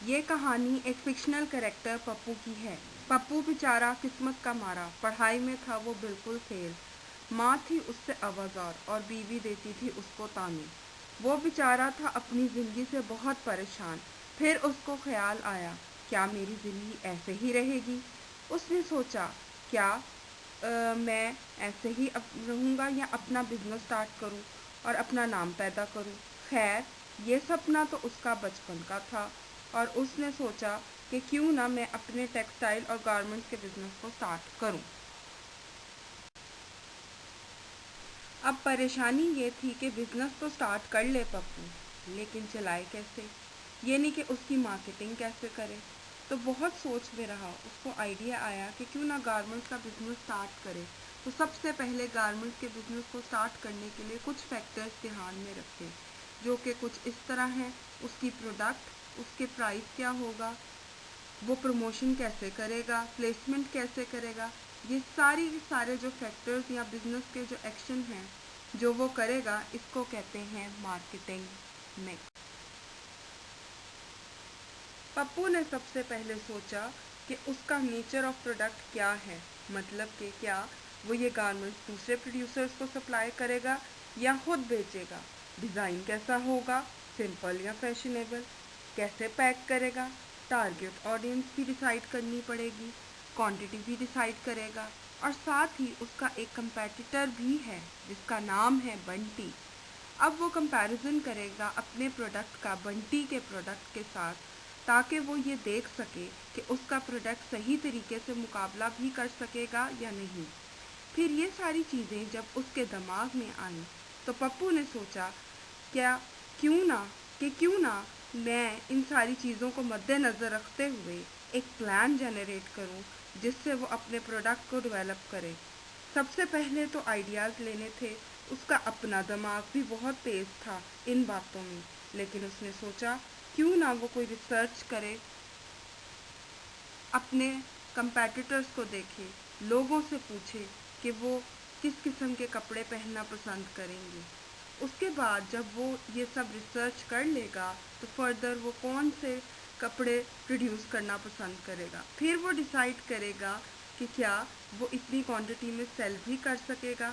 یہ کہانی ایک فکشنل کریکٹر پپو کی ہے۔ پپو بیچارہ قسمت کا مارا، پڑھائی میں تھا وہ بالکل فیل۔ ماں تھی اس سے آوازار اور بیوی دیتی تھی اس کو تعنے۔ وہ بیچارہ تھا اپنی زندگی سے بہت پریشان۔ پھر اس کو خیال آیا، کیا میری زندگی ایسے ہی رہے گی؟ اس نے سوچا، کیا میں ایسے ہی رہوں گا یا اپنا بزنس سٹارٹ کروں اور اپنا نام پیدا کروں؟ خیر، یہ سپنا تو اس کا بچپن کا تھا اور اس نے سوچا کہ کیوں نہ میں اپنے ٹیکسٹائل اور گارمنٹس کے بزنس کو سٹارٹ کروں۔ اب پریشانی یہ تھی کہ بزنس تو سٹارٹ کر لے پپو، لیکن چلائے کیسے؟ یعنی کہ اس کی مارکیٹنگ کیسے کرے؟ تو بہت سوچ میں رہا، اس کو آئیڈیا آیا کہ کیوں نہ گارمنٹس کا بزنس سٹارٹ کرے۔ تو سب سے پہلے گارمنٹس کے بزنس کو سٹارٹ کرنے کے لیے کچھ فیکٹرز دھیان میں رکھے، جو کہ کچھ اس طرح ہیں: اس کی پروڈکٹ، اس کے پرائس کیا ہوگا، وہ پروموشن کیسے کرے گا، پلیسمنٹ کیسے کرے گا۔ یہ سارے جو فیکٹرز یا بزنس کے جو ایکشن ہیں جو وہ کرے گا، اس کو کہتے ہیں مارکیٹنگ مکس۔ پپو نے سب سے پہلے سوچا کہ اس کا نیچر آف پروڈکٹ کیا ہے، مطلب کہ کیا وہ یہ گارمنٹس دوسرے پروڈیوسرز کو سپلائی کرے گا یا خود بیچے گا، ڈیزائن کیسا ہوگا، سمپل یا فیشنیبل، کیسے پیک کرے گا، ٹارگیٹ آڈینس بھی ڈیسائیڈ کرنی پڑے گی، کوانٹٹی بھی ڈیسائیڈ کرے گا، اور ساتھ ہی اس کا ایک کمپیٹیٹر بھی ہے جس کا نام ہے بنٹی۔ اب وہ کمپیریزن کرے گا اپنے پروڈکٹ کا بنٹی کے پروڈکٹ کے ساتھ، تاکہ وہ یہ دیکھ سکے کہ اس کا پروڈکٹ صحیح طریقے سے مقابلہ بھی کر سکے گا یا نہیں۔ پھر یہ ساری چیزیں جب اس کے دماغ میں آئیں تو پپو نے سوچا، کیوں نہ میں ان ساری چیزوں کو مد نظر رکھتے ہوئے ایک پلان جنریٹ کروں جس سے وہ اپنے پروڈکٹ کو ڈیولپ کرے۔ سب سے پہلے تو آئیڈیاز لینے تھے، اس کا اپنا دماغ بھی بہت تیز تھا ان باتوں میں، لیکن اس نے سوچا کیوں نہ وہ کوئی ریسرچ کرے، اپنے کمپیٹیٹرز کو دیکھے، لوگوں سے پوچھے کہ وہ کس قسم کے کپڑے پہننا پسند کریں گے۔ اس کے بعد جب وہ یہ سب ریسرچ کر لے گا تو فردر وہ کون سے کپڑے پروڈیوس کرنا پسند کرے گا۔ پھر وہ ڈیسائیڈ کرے گا کہ کیا وہ اتنی کوانٹٹی میں سیل بھی کر سکے گا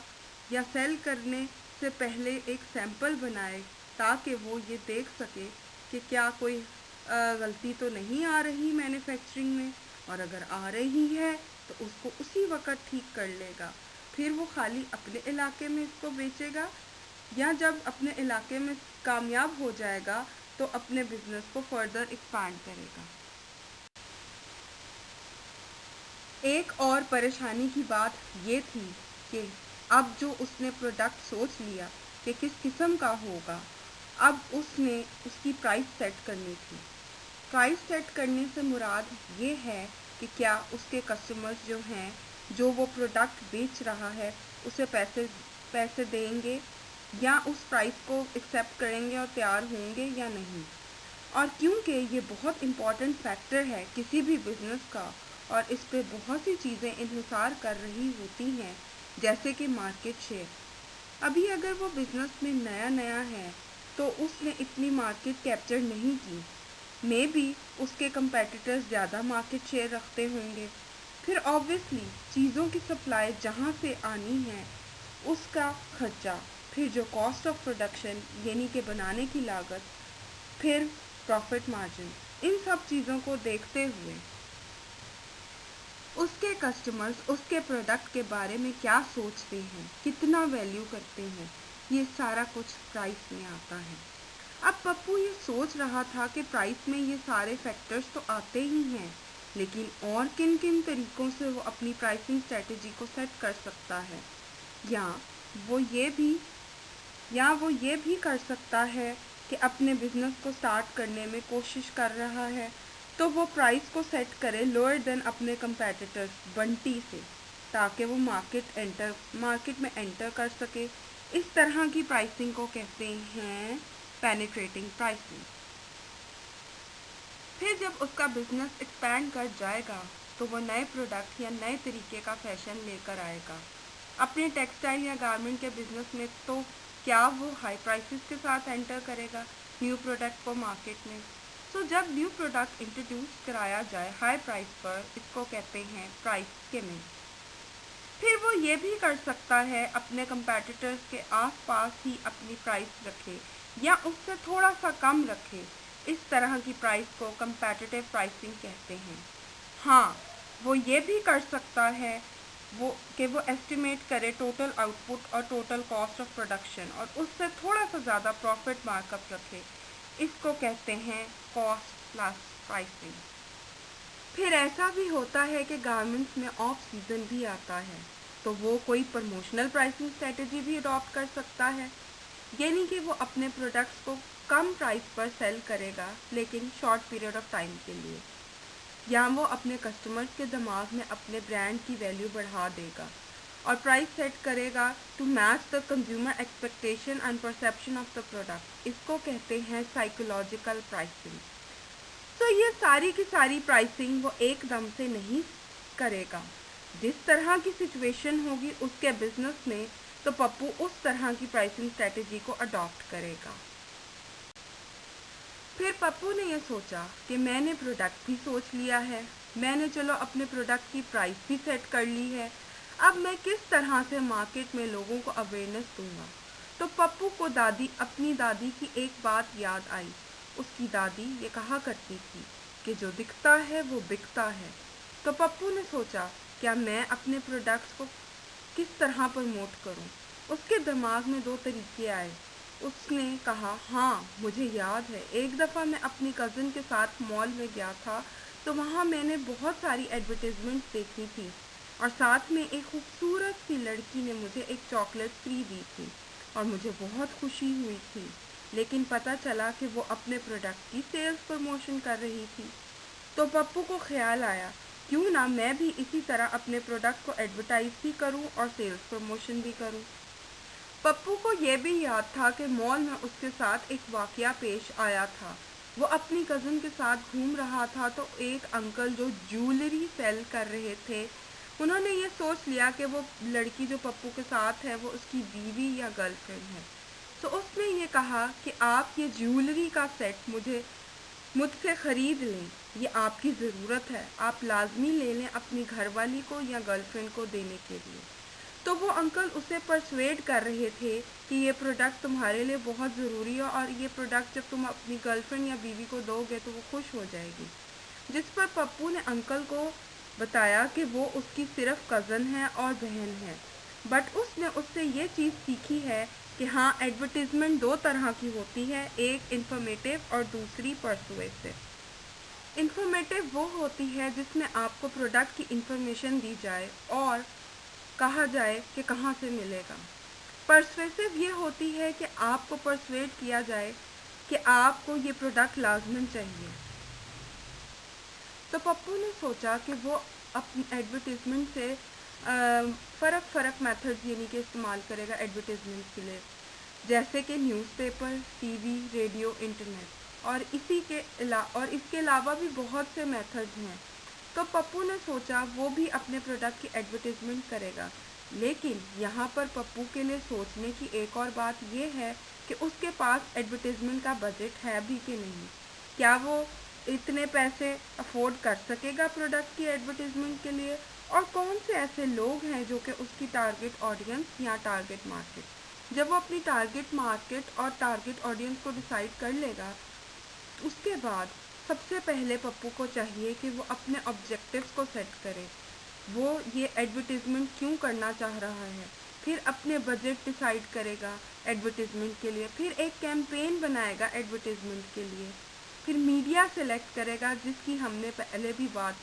یا سیل کرنے سے پہلے ایک سیمپل بنائے تاکہ وہ یہ دیکھ سکے کہ کیا کوئی غلطی تو نہیں آ رہی مینوفیکچرنگ میں، اور اگر آ رہی ہے تو اس کو اسی وقت ٹھیک کر لے گا۔ پھر وہ خالی اپنے علاقے میں اس کو بیچے گا، یا جب اپنے علاقے میں کامیاب ہو جائے گا تو اپنے بزنس کو فردر ایکسپینڈ کرے گا۔ ایک اور پریشانی کی بات یہ تھی کہ اب جو اس نے پروڈکٹ سوچ لیا کہ کس قسم کا ہوگا، اب اس نے اس کی پرائس سیٹ کرنی تھی۔ پرائس سیٹ کرنے سے مراد یہ ہے کہ کیا اس کے کسٹمرز جو ہیں، جو وہ پروڈکٹ بیچ رہا ہے، اسے پیسے دیں گے یا اس پرائس کو ایکسیپٹ کریں گے اور تیار ہوں گے یا نہیں۔ اور کیونکہ یہ بہت امپورٹنٹ فیکٹر ہے کسی بھی بزنس کا، اور اس پہ بہت سی چیزیں انحصار کر رہی ہوتی ہیں، جیسے کہ مارکیٹ شیئر۔ ابھی اگر وہ بزنس میں نیا ہے تو اس نے اتنی مارکیٹ کیپچر نہیں کی، میں بھی اس کے کمپیٹیٹرز زیادہ مارکیٹ شیئر رکھتے ہوں گے۔ پھر آبویسلی چیزوں کی سپلائی جہاں سے آنی ہے اس کا خرچہ، پھر جو کاسٹ آف پروڈکشن یعنی کہ بنانے کی لاگت، پھر پروفٹ مارجن، ان سب چیزوں کو دیکھتے ہوئے اس کے کسٹمرز اس کے پروڈکٹ کے بارے میں کیا سوچتے ہیں، کتنا ویلیو کرتے ہیں، یہ سارا کچھ پرائس میں آتا ہے۔ اب پپو یہ سوچ رہا تھا کہ پرائس میں یہ سارے فیکٹرز تو آتے ہی ہیں، لیکن اور کن طریقوں سے وہ اپنی پرائسنگ اسٹریٹجی کو سیٹ کر سکتا ہے، یا وہ یہ بھی کر سکتا ہے کہ اپنے بزنس کو سٹارٹ کرنے میں کوشش کر رہا ہے تو وہ پرائس کو سیٹ کرے لوئر دین اپنے کمپیٹیٹرز بنٹی سے، تاکہ وہ مارکیٹ میں انٹر کر سکے۔ اس طرح کی پرائسنگ کو کہتے ہیں پینیٹریٹنگ پرائسنگ۔ پھر جب اس کا بزنس ایکسپینڈ کر جائے گا تو وہ نئے پروڈکٹ یا نئے طریقے کا فیشن لے کر آئے گا اپنے ٹیکسٹائل یا گارمنٹ کے بزنس میں۔ تو کیا وہ ہائی پرائسز کے ساتھ انٹر کرے گا نیو پروڈکٹ کو مارکیٹ میں؟ तो जब न्यू प्रोडक्ट इंट्रोड्यूस कराया जाए हाई प्राइस पर, इसको कहते हैं प्राइस स्किमिंग। फिर वो ये भी कर सकता है अपने कंपैटिटर्स के आसपास ही अपनी प्राइस रखे या उससे थोड़ा सा कम रखे। इस तरह की प्राइस को कंपैटिटिव प्राइसिंग कहते हैं। हाँ, वो ये भी कर सकता है वो एस्टिमेट करे टोटल आउटपुट और टोटल कॉस्ट ऑफ प्रोडक्शन और उससे थोड़ा सा ज़्यादा प्रॉफिट मार्कअप रखे। इसको कहते हैं कॉस्ट प्लस प्राइसिंग। फिर ऐसा भी होता है कि गारमेंट्स में ऑफ सीज़न भी आता है, तो वो कोई प्रमोशनल प्राइसिंग स्ट्रेटजी भी अडॉप्ट कर सकता है। यानी कि वो अपने प्रोडक्ट्स को कम प्राइस पर सेल करेगा लेकिन शॉर्ट पीरियड ऑफ टाइम के लिए, या वो अपने कस्टमर्स के दिमाग में अपने ब्रांड की वैल्यू बढ़ा देगा और प्राइस सेट करेगा to match the consumer expectation and perception of the product. इसको कहते हैं साइकोलॉजिकल प्राइसिंग। तो ये सारी की सारी प्राइसिंग वो एकदम से नहीं करेगा। जिस तरह की सिचुएशन होगी उसके बिजनेस में, तो पप्पू उस तरह की प्राइसिंग स्ट्रेटजी को अडॉप्ट करेगा। फिर पप्पू ने ये सोचा कि मैंने प्रोडक्ट भी सोच लिया है, मैंने चलो अपने प्रोडक्ट की प्राइस भी सेट कर ली है, अब मैं किस तरह से मार्केट में लोगों को अवेयरनेस दूंगा। तो पप्पू को अपनी दादी की एक बात याद आई। उसकी दादी ये कहा करती थी कि जो दिखता है वो बिकता है। तो पप्पू ने सोचा, क्या मैं अपने प्रोडक्ट्स को किस तरह प्रमोट करूं। उसके दिमाग में दो तरीके आए। उसने कहा, हाँ मुझे याद है, एक दफ़ा मैं अपनी कज़न के साथ मॉल में गया था, तो वहाँ मैंने बहुत सारी एडवर्टाइजमेंट्स देखी थी और साथ में एक खूबसूरत सी लड़की ने मुझे एक चॉकलेट फ्री दी थी और मुझे बहुत खुशी हुई थी। लेकिन पता चला कि वो अपने प्रोडक्ट की सेल्स प्रमोशन कर रही थी। तो पप्पू को ख्याल आया, क्यों ना मैं भी इसी तरह अपने प्रोडक्ट को एडवर्टाइज भी करूं और सेल्स प्रमोशन भी करूं। पप्पू को ये भी याद था कि मॉल में उसके साथ एक वाकया पेश आया था। वो अपनी कज़न के साथ घूम रहा था, तो एक अंकल जो ज्वेलरी सेल कर रहे थे, उन्होंने ये सोच लिया कि वो लड़की जो पप्पू के साथ है वो उसकी बीवी या गर्लफ्रेंड है। तो उसने ये कहा कि आप ये ज्वेलरी का सेट मुझसे ख़रीद लें, ये आपकी ज़रूरत है, आप लाजमी ले लें अपनी घरवाली को या गर्लफ्रेंड को देने के लिए। तो वो अंकल उसे परसुएड कर रहे थे कि ये प्रोडक्ट तुम्हारे लिए बहुत ज़रूरी है और ये प्रोडक्ट जब तुम अपनी गर्लफ्रेंड या बीवी को दोगे तो वो खुश हो जाएगी। जिस पर पप्पू ने अंकल को बताया कि वो उसकी सिर्फ कज़न है और बहन है, बट उसने उससे ये चीज़ सीखी है कि हाँ, एडवर्टीज़मेंट दो तरह की होती है, एक इंफॉर्मेटिव और दूसरी परसुएसिव। इंफॉर्मेटिव वो होती है जिसमें आपको प्रोडक्ट की इंफॉर्मेशन दी जाए और कहा जाए कि कहाँ से मिलेगा। परसुएसिव ये होती है कि आपको परसुएड किया जाए कि आपको ये प्रोडक्ट लाजमन चाहिए। तो पप्पू ने सोचा कि वो अपनी एडवर्टीज़मेंट से फ़र्क मेथड्स यानी कि इस्तेमाल करेगा एडवर्टीज़मेंट के लिए, जैसे कि न्यूज़पेपर, टीवी, रेडियो, इंटरनेट और इसके अलावा भी बहुत से मेथड्स हैं। तो पप्पू ने सोचा वो भी अपने प्रोडक्ट की एडवर्टीज़मेंट करेगा। लेकिन यहाँ पर पप्पू के लिए सोचने की एक और बात ये है कि उसके पास एडवर्टीज़मेंट का बजट है भी कि नहीं। क्या वो इतने पैसे अफोर्ड कर सकेगा प्रोडक्ट की एडवर्टीज़मेंट के लिए, और कौन से ऐसे लोग हैं जो कि उसकी टारगेट ऑडियंस या टारगेट मार्केट। जब वो अपनी टारगेट मार्केट और टारगेट ऑडियंस को डिसाइड कर लेगा, उसके बाद सबसे पहले पप्पू को चाहिए कि वो अपने ऑब्जेक्टिव्स को सेट करे। वो ये एडवर्टीज़मेंट क्यों करना चाह रहा है, फिर अपने बजट डिसाइड करेगा एडवर्टीज़मेंट के लिए, फिर एक कैंपेन बनाएगा एडवर्टीज़मेंट के लिए, फिर मीडिया सेलेक्ट करेगा जिसकी हमने पहले भी बात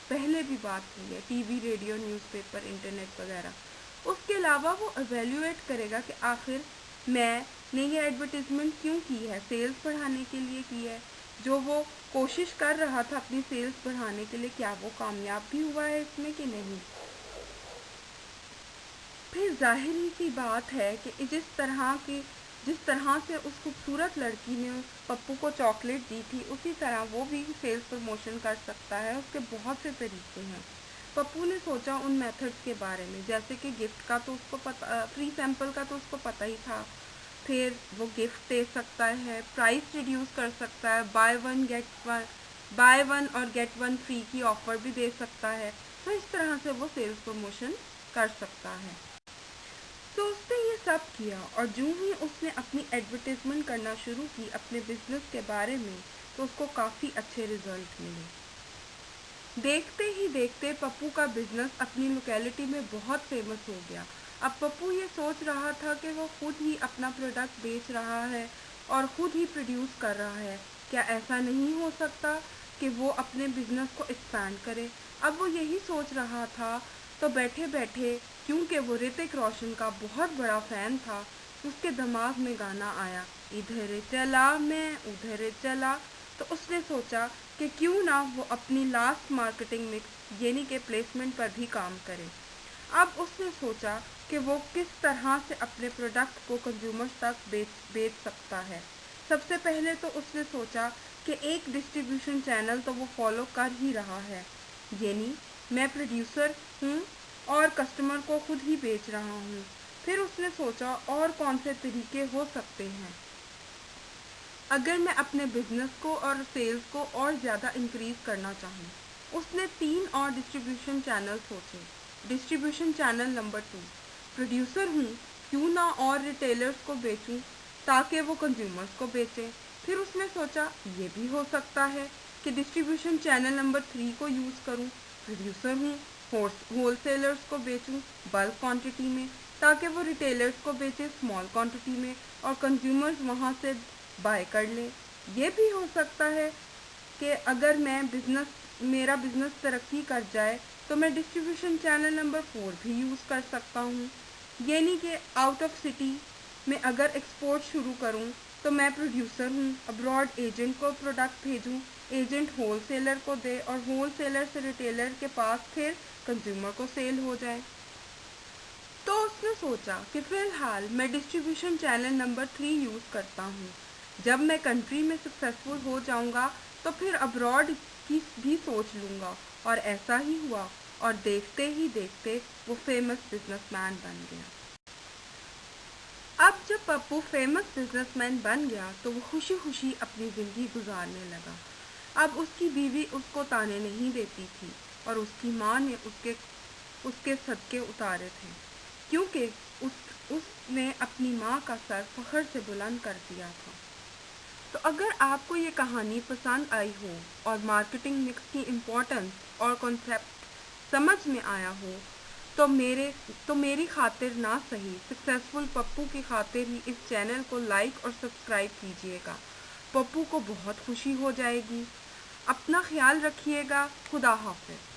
की है, टीवी, रेडियो, न्यूज़पेपर, इंटरनेट वगैरह। उसके अलावा वो एवेल्यूएट करेगा कि आखिर मैंने ये एडवर्टीज़मेंट क्यों की है, सेल्स बढ़ाने के लिए की है। जो वो कोशिश कर रहा था अपनी सेल्स बढ़ाने के लिए, क्या वो कामयाब भी हुआ है इसमें कि नहीं। फिर जाहिर सी बात है कि जिस तरह से उस खूबसूरत लड़की ने पप्पू को चॉकलेट दी थी, उसी तरह वो भी सेल्स प्रमोशन कर सकता है। उसके बहुत से तरीके हैं। पप्पू ने सोचा उन मेथड्स के बारे में, जैसे कि गिफ्ट का तो उसको पता, फ्री सैंपल का तो उसको पता ही था। फिर वो गिफ्ट दे सकता है, प्राइस रिड्यूस कर सकता है, by one get by one और गेट वन फ्री की ऑफर भी दे सकता है। तो इस तरह से वो सेल्स प्रमोशन कर सकता है। तो उसने ये सब किया और जो ही उसने अपनी एडवर्टाइजमेंट करना शुरू की अपने बिजनेस के बारे में, तो उसको काफ़ी अच्छे रिजल्ट मिले। देखते ही देखते पप्पू का बिजनेस अपनी लोकेलिटी में बहुत फेमस हो गया। अब पप्पू ये सोच रहा था कि वो खुद ही अपना प्रोडक्ट बेच रहा है और खुद ही प्रोड्यूस कर रहा है। क्या ऐसा नहीं हो सकता कि वो अपने बिजनेस को एक्सपैंड करे? अब वो यही सोच रहा था, तो बैठे बैठे, क्योंकि वो ऋतिक रोशन का बहुत बड़ा फ़ैन था, उसके दिमाग में गाना आया, इधर चला मैं उधर चला। तो उसने सोचा कि क्यों ना वो अपनी लास्ट मार्केटिंग मिक्स यानी के प्लेसमेंट पर भी काम करे। अब उसने सोचा कि वो किस तरह से अपने प्रोडक्ट को कंज्यूमर्स तक बेच सकता है। सबसे पहले तो उसने सोचा कि एक डिस्ट्रीब्यूशन चैनल तो वो फॉलो कर ही रहा है, यानी मैं प्रोड्यूसर हूँ और कस्टमर को खुद ही बेच रहा हूँ। फिर उसने सोचा और कौन से तरीके हो सकते हैं अगर मैं अपने बिजनेस को और सेल्स को और ज़्यादा इंक्रीज करना चाहूँ। उसने 3 और डिस्ट्रीब्यूशन चैनल सोचे। डिस्ट्रीब्यूशन चैनल नंबर 2, प्रोड्यूसर हूँ, क्यों ना और रिटेलर्स को बेचूँ ताकि वो कंज्यूमर्स को बेचें। फिर उसने सोचा ये भी हो सकता है कि डिस्ट्रीब्यूशन चैनल नंबर 3 को यूज़ करूँ। प्रोड्यूसर हूँ, होल सेलर्स को बेचूँ बल्क क्वांटिटी में ताकि वो रिटेलर्स को बेचें स्मॉल क्वांटिटी में और कंज्यूमर्स वहाँ से बाय कर लें। ये भी हो सकता है कि अगर मेरा बिज़नेस तरक्की कर जाए तो मैं डिस्ट्रीब्यूशन चैनल नंबर 4 भी यूज़ कर सकता हूँ, यानी कि आउट ऑफ सिटी में अगर एक्सपोर्ट शुरू करूँ तो मैं प्रोड्यूसर हूँ, अब्रॉड एजेंट को प्रोडक्ट भेजूँ, एजेंट होल सेलर को दे और होल सेलर से रिटेलर के पास फिर कंज्यूमर को सेल हो जाए। तो उसने सोचा कि फ़िलहाल मैं डिस्ट्रीब्यूशन चैनल नंबर 3 यूज़ करता हूँ। जब मैं कंट्री में सक्सेसफुल हो जाऊँगा तो फिर अब्रॉड की भी सोच लूँगा। और ऐसा ही हुआ और देखते ही देखते वो फेमस बिजनेसमैन बन गया। अब जब पप्पू फेमस बिजनेसमैन बन गया तो वो खुशी खुशी अपनी ज़िंदगी गुजारने लगा। अब उसकी बीवी उसको ताने नहीं देती थी और उसकी माँ ने उसके सदके उतारे थे, क्योंकि उसने अपनी माँ का सर फख्र से बुलंद कर दिया था। तो अगर आपको ये कहानी पसंद आई हो और मार्केटिंग मिक्स की इम्पोर्टेंस और कॉन्सेप्ट समझ में आया हो, तो मेरी खातिर ना सही सक्सेसफुल पप्पू की खातिर ही इस चैनल को लाइक और सब्सक्राइब कीजिएगा। पप्पू को बहुत खुशी हो जाएगी। अपना ख्याल रखिएगा। खुदा हाफिज़।